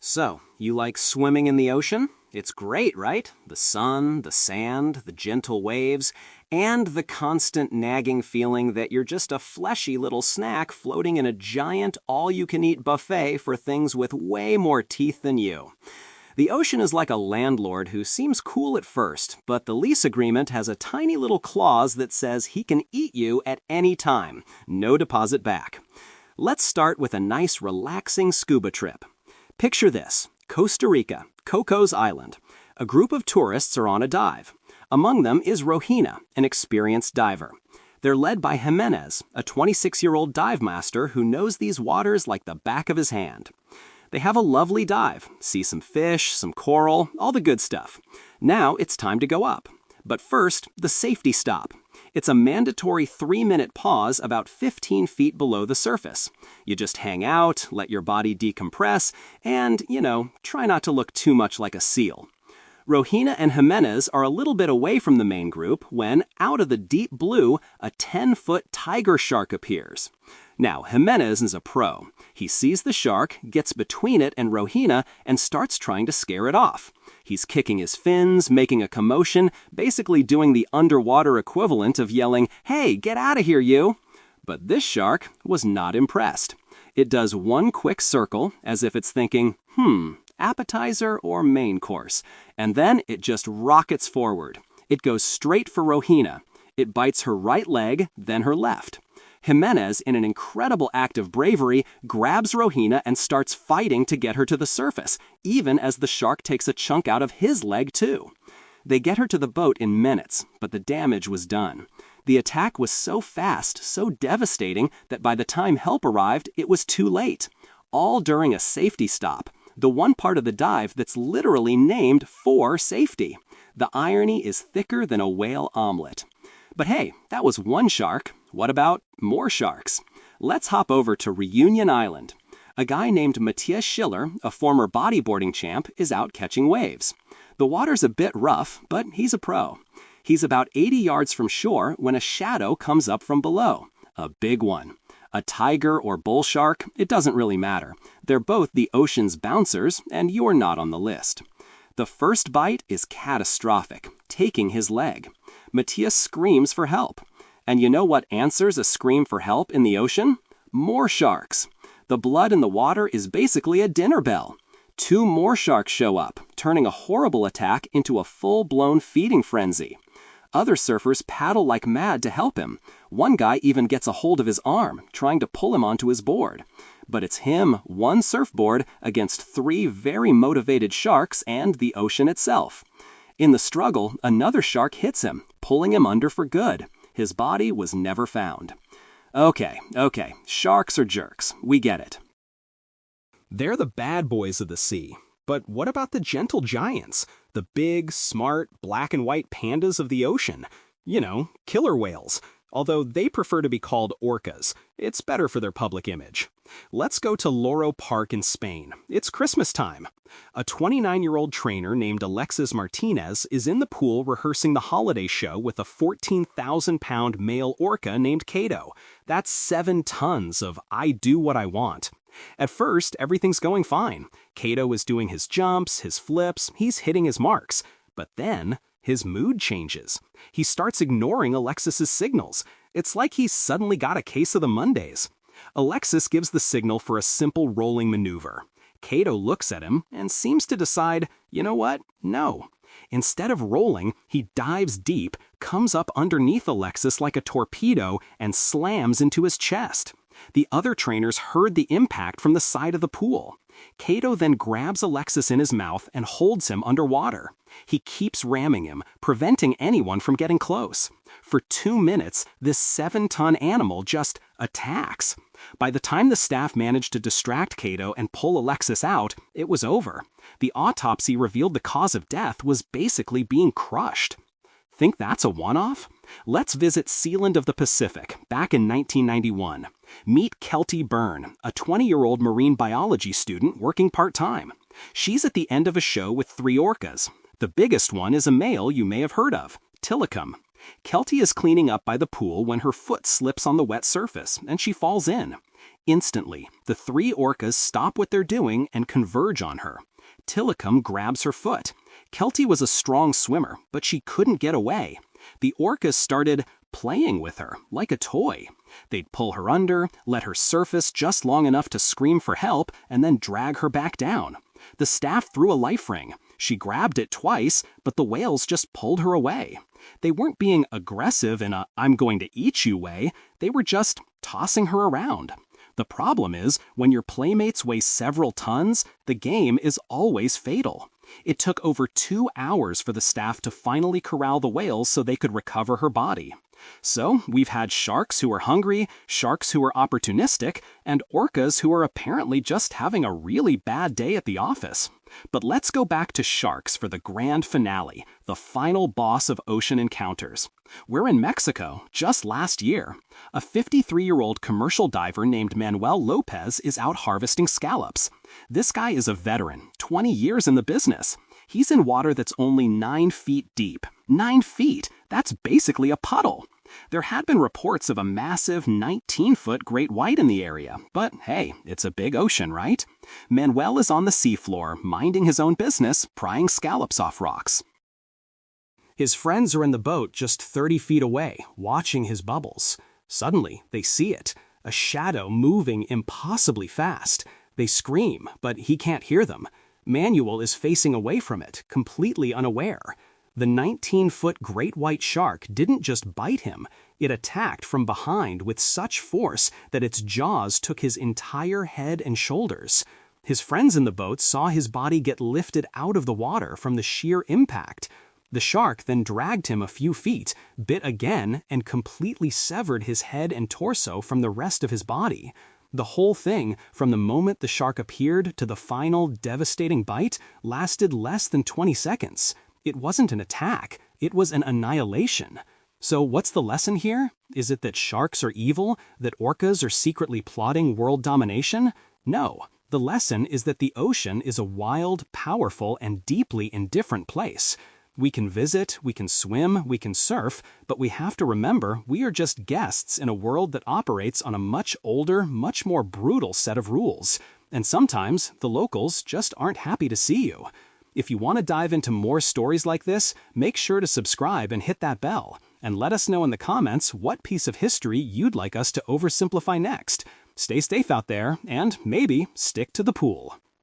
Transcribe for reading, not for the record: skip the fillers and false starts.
So, you like swimming in the ocean? It's great, right? The sun, the sand, the gentle waves, and the constant nagging feeling that you're just a fleshy little snack floating in a giant all-you-can-eat buffet for things with way more teeth than you. The ocean is like a landlord who seems cool at first, but the lease agreement has a tiny little clause that says he can eat you at any time. No deposit back. Let's start with a nice relaxing scuba trip. Picture this: Costa Rica, Cocos Island. A group of tourists are on a dive. Among them is Rohina, an experienced diver. They're led by Jimenez, a 26-year-old dive master who knows these waters like the back of his hand. They have a lovely dive, see some fish, some coral, all the good stuff. Now it's time to go up. But first, the safety stop. It's a mandatory 3-minute pause about 15 feet below the surface. You just hang out, let your body decompress, and, try not to look too much like a seal. Rohina and Jimenez are a little bit away from the main group when, out of the deep blue, a 10-foot tiger shark appears. Now, Jimenez is a pro. He sees the shark, gets between it and Rohina, and starts trying to scare it off. He's kicking his fins, making a commotion, basically doing the underwater equivalent of yelling, "Hey, get out of here, you!" But this shark was not impressed. It does one quick circle, as if it's thinking, appetizer or main course, and then it just rockets forward. It goes straight for Rohina. It bites her right leg, then her left. Jimenez, in an incredible act of bravery, grabs Rohina and starts fighting to get her to the surface, even as the shark takes a chunk out of his leg too. They get her to the boat in minutes, but the damage was done. The attack was so fast, so devastating, that by the time help arrived, it was too late. All during a safety stop, the one part of the dive that's literally named for safety. The irony is thicker than a whale omelet. But hey, that was one shark. What about more sharks? Let's hop over to Réunion Island. A guy named Matthias Schiller, a former bodyboarding champ, is out catching waves. The water's a bit rough, but he's a pro. He's about 80 yards from shore when a shadow comes up from below. A big one. A tiger or bull shark, it doesn't really matter. They're both the ocean's bouncers, and you're not on the list. The first bite is catastrophic, taking his leg. Matthias screams for help. And you know what answers a scream for help in the ocean? More sharks. The blood in the water is basically a dinner bell. 2 more sharks show up, turning a horrible attack into a full-blown feeding frenzy. Other surfers paddle like mad to help him. One guy even gets a hold of his arm, trying to pull him onto his board. But it's him, one surfboard, against 3 very motivated sharks and the ocean itself. In the struggle, another shark hits him, pulling him under for good. His body was never found. Okay, sharks are jerks. We get it. They're the bad boys of the sea. But what about the gentle giants? The big, smart, black and white pandas of the ocean? Killer whales. Although they prefer to be called orcas. It's better for their public image. Let's go to Loro Parque in Spain. It's Christmas time. A 29-year-old trainer named Alexis Martinez is in the pool rehearsing the holiday show with a 14,000-pound male orca named Cato. That's 7 tons of I do what I want. At first, everything's going fine. Cato is doing his jumps, his flips, he's hitting his marks. But then his mood changes. He starts ignoring Alexis's signals. It's like he's suddenly got a case of the Mondays. Alexis gives the signal for a simple rolling maneuver. Cato looks at him and seems to decide, you know what? No. Instead of rolling, he dives deep, comes up underneath Alexis like a torpedo, and slams into his chest. The other trainers heard the impact from the side of the pool. Cato then grabs Alexis in his mouth and holds him underwater. He keeps ramming him, preventing anyone from getting close. For 2 minutes, this 7-ton animal just attacks. By the time the staff managed to distract Cato and pull Alexis out, it was over. The autopsy revealed the cause of death was basically being crushed. Think that's a one-off? Let's visit Sealand of the Pacific, back in 1991. Meet Kelty Byrne, a 20-year-old marine biology student working part-time. She's at the end of a show with 3 orcas. The biggest one is a male you may have heard of, Tilikum. Kelty is cleaning up by the pool when her foot slips on the wet surface and she falls in. Instantly, the three orcas stop what they're doing and converge on her. Tilikum grabs her foot. Kelty was a strong swimmer, but she couldn't get away. The orcas started playing with her, like a toy. They'd pull her under, let her surface just long enough to scream for help, and then drag her back down. The staff threw a life ring. She grabbed it twice, but the whales just pulled her away. They weren't being aggressive in a "I'm going to eat you" way, they were just tossing her around. The problem is, when your playmates weigh several tons, the game is always fatal. It took over 2 hours for the staff to finally corral the whales so they could recover her body. So, we've had sharks who are hungry, sharks who are opportunistic, and orcas who are apparently just having a really bad day at the office. But let's go back to sharks for the grand finale, the final boss of ocean encounters. We're in Mexico, just last year. A 53-year-old commercial diver named Manuel Lopez is out harvesting scallops. This guy is a veteran, 20 years in the business. He's in water that's only 9 feet deep. 9 feet! That's basically a puddle. There had been reports of a massive 19-foot great white in the area, but hey, it's a big ocean, right? Manuel is on the seafloor, minding his own business, prying scallops off rocks. His friends are in the boat just 30 feet away, watching his bubbles. Suddenly, they see it, a shadow moving impossibly fast. They scream, but he can't hear them. Manuel is facing away from it, completely unaware. The 19-foot great white shark didn't just bite him, it attacked from behind with such force that its jaws took his entire head and shoulders. His friends in the boat saw his body get lifted out of the water from the sheer impact. The shark then dragged him a few feet, bit again, and completely severed his head and torso from the rest of his body. The whole thing, from the moment the shark appeared to the final devastating bite, lasted less than 20 seconds. It wasn't an attack, it was an annihilation. So what's the lesson here? Is it that sharks are evil? That orcas are secretly plotting world domination? No. The lesson is that the ocean is a wild, powerful, and deeply indifferent place. We can visit, we can swim, we can surf, but we have to remember we are just guests in a world that operates on a much older, much more brutal set of rules. And sometimes the locals just aren't happy to see you. If you want to dive into more stories like this, make sure to subscribe and hit that bell. And let us know in the comments what piece of history you'd like us to oversimplify next. Stay safe out there, and maybe stick to the pool.